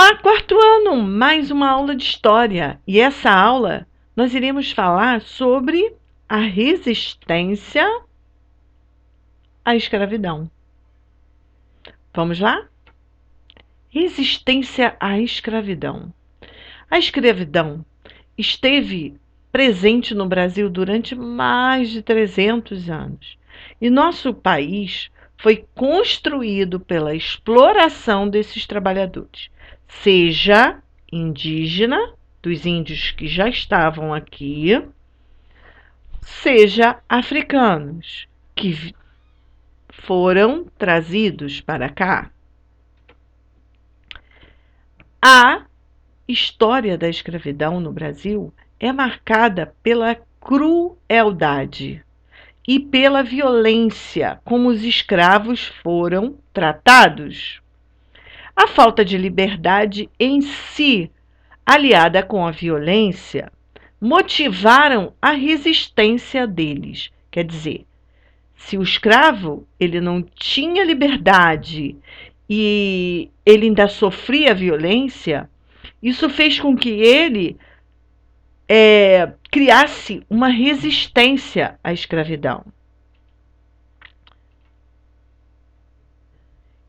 Olá, quarto ano, mais uma aula de história. E essa aula nós iremos falar sobre a resistência à escravidão. Vamos lá? Resistência à escravidão. A escravidão esteve presente no Brasil durante mais de 300 anos. E nosso país foi construído pela exploração desses trabalhadores, seja indígena, dos índios que já estavam aqui, seja africanos, que foram trazidos para cá. A história da escravidão no Brasil é marcada pela crueldade e pela violência como os escravos foram tratados. A falta de liberdade em si, aliada com a violência, motivaram a resistência deles. Quer dizer, se o escravo ele não tinha liberdade e ele ainda sofria violência, isso fez com que ele criasse uma resistência à escravidão.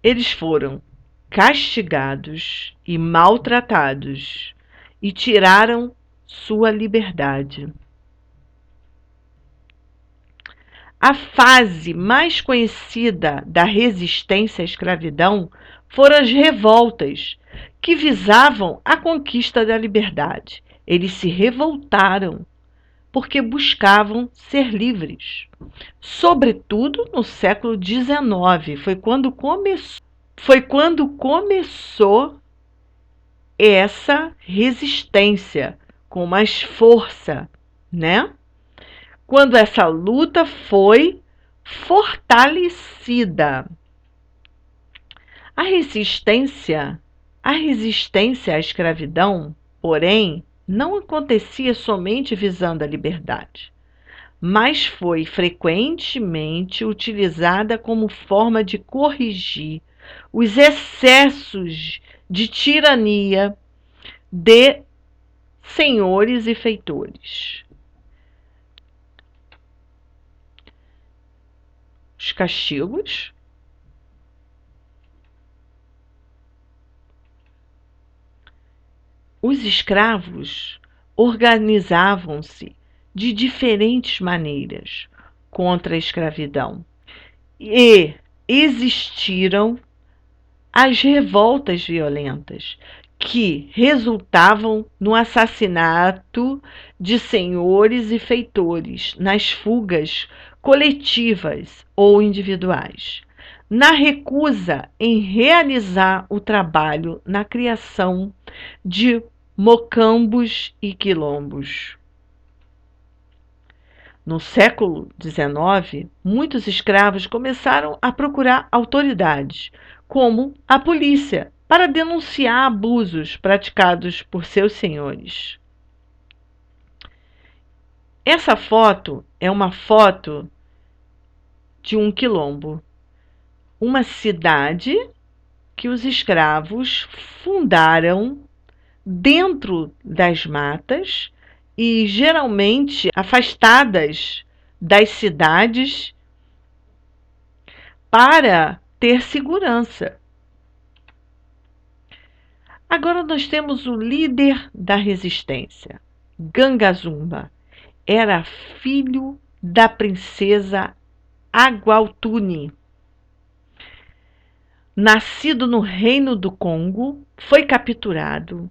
Eles foram castigados e maltratados e tiraram sua liberdade. A fase mais conhecida da resistência à escravidão foram as revoltas, que visavam a conquista da liberdade. Eles se revoltaram porque buscavam ser livres. Sobretudo no século XIX, foi quando começou essa resistência com mais força, né? Quando essa luta foi fortalecida. A resistência à escravidão, porém, não acontecia somente visando a liberdade, mas foi frequentemente utilizada como forma de corrigir os excessos de tirania de senhores e feitores. Os castigos, os escravos organizavam-se de diferentes maneiras contra a escravidão e existiram as revoltas violentas, que resultavam no assassinato de senhores e feitores, nas fugas coletivas ou individuais, na recusa em realizar o trabalho na criação de mocambos e quilombos. No século XIX, muitos escravos começaram a procurar autoridades, como a polícia, para denunciar abusos praticados por seus senhores. Essa foto é uma foto de um quilombo, uma cidade que os escravos fundaram dentro das matas e geralmente afastadas das cidades para ter segurança. Agora nós temos o líder da resistência, Gangazumba. Era filho da princesa Aguautuni. Nascido no Reino do Congo, foi capturado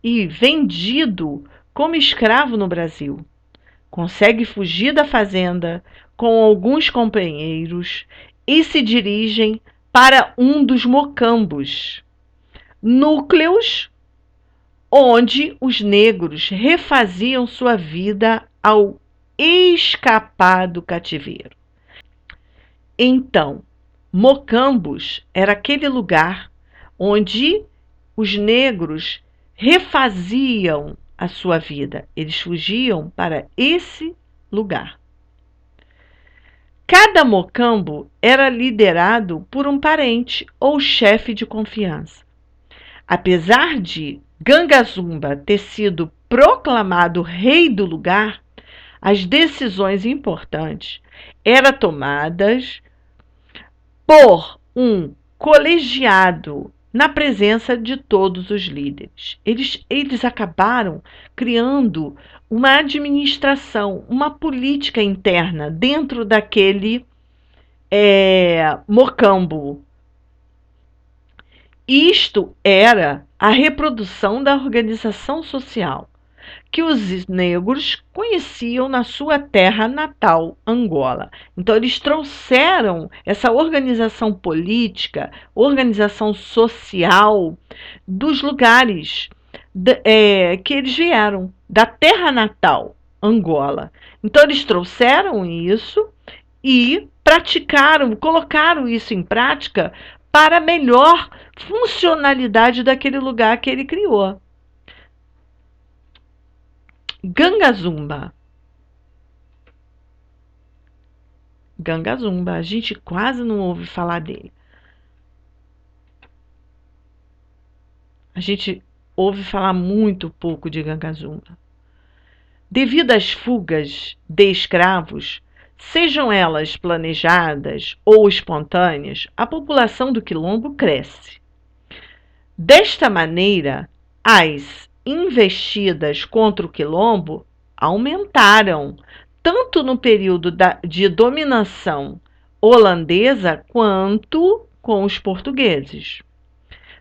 e vendido como escravo no Brasil. Consegue fugir da fazenda com alguns companheiros e se dirigem para um dos mocambos, núcleos onde os negros refaziam sua vida ao escapar do cativeiro. Então, mocambos era aquele lugar onde os negros refaziam a sua vida. Eles fugiam para esse lugar. Cada mocambo era liderado por um parente ou chefe de confiança. Apesar de Gangazumba ter sido proclamado rei do lugar, as decisões importantes eram tomadas por um colegiado na presença de todos os líderes. Eles acabaram criando uma administração, uma política interna dentro daquele mocambo. Isto era a reprodução da organização social que os negros conheciam na sua terra natal, Angola. Então, eles trouxeram essa organização política, organização social dos lugares que eles vieram, da terra natal, Angola. Então, eles trouxeram isso e praticaram, colocaram isso em prática para a melhor funcionalidade daquele lugar que ele criou. Gangazumba. Gangazumba, a gente quase não ouve falar dele. A gente ouve falar muito pouco de Gangazumba. Devido às fugas de escravos, sejam elas planejadas ou espontâneas, a população do quilombo cresce. Desta maneira, as investidas contra o quilombo aumentaram, tanto no período de dominação holandesa quanto com os portugueses.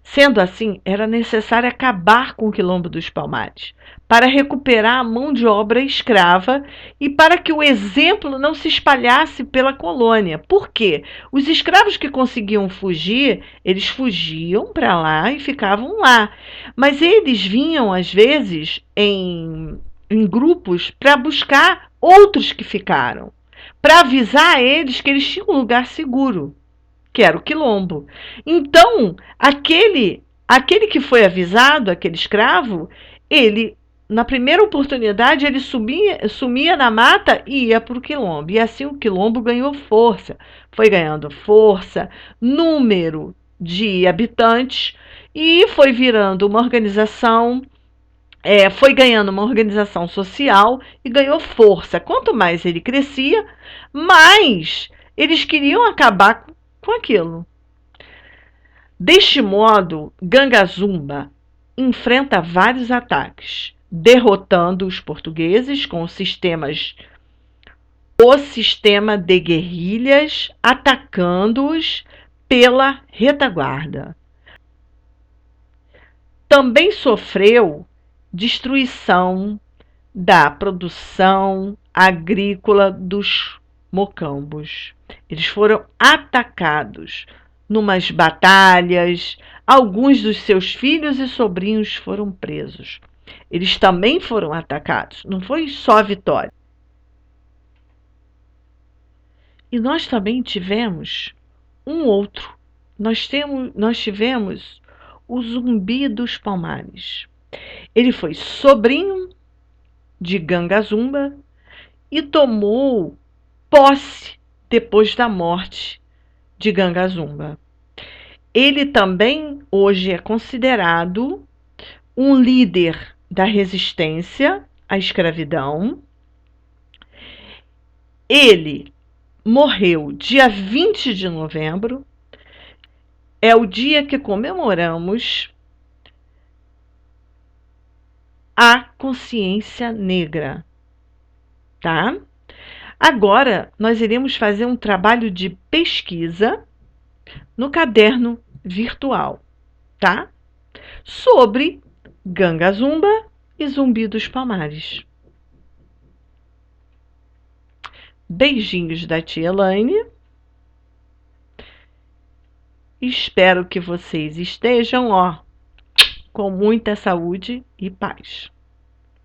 Sendo assim, era necessário acabar com o quilombo dos Palmares, para recuperar a mão de obra escrava e para que o exemplo não se espalhasse pela colônia. Por quê? Os escravos que conseguiam fugir, eles fugiam para lá e ficavam lá. Mas eles vinham, às vezes, em grupos para buscar outros que ficaram, para avisar eles que eles tinham um lugar seguro, que era o quilombo. Então, aquele que foi avisado, aquele escravo, ele, na primeira oportunidade, ele sumia na mata e ia para o quilombo. E assim o quilombo ganhou força. Foi ganhando força, número de habitantes e foi virando uma organização, foi ganhando uma organização social e ganhou força. Quanto mais ele crescia, mais eles queriam acabar com aquilo. Deste modo, Gangazumba enfrenta vários ataques, derrotando os portugueses com o sistema de guerrilhas, atacando-os pela retaguarda. Também sofreu destruição da produção agrícola dos mocambos. Eles foram atacados numas batalhas, alguns dos seus filhos e sobrinhos foram presos. Eles também foram atacados, não foi só a vitória. E nós também tivemos um outro. Nós tivemos o Zumbi dos Palmares. Ele foi sobrinho de Gangazumba e tomou posse depois da morte de Gangazumba. Ele também hoje é considerado um líder da resistência à escravidão. Ele morreu dia 20 de novembro, é o dia que comemoramos a consciência negra, tá? Agora, nós iremos fazer um trabalho de pesquisa no caderno virtual, tá? Sobre Gangazumba e Zumbi dos Palmares. Beijinhos da tia Elaine. Espero que vocês estejam, com muita saúde e paz.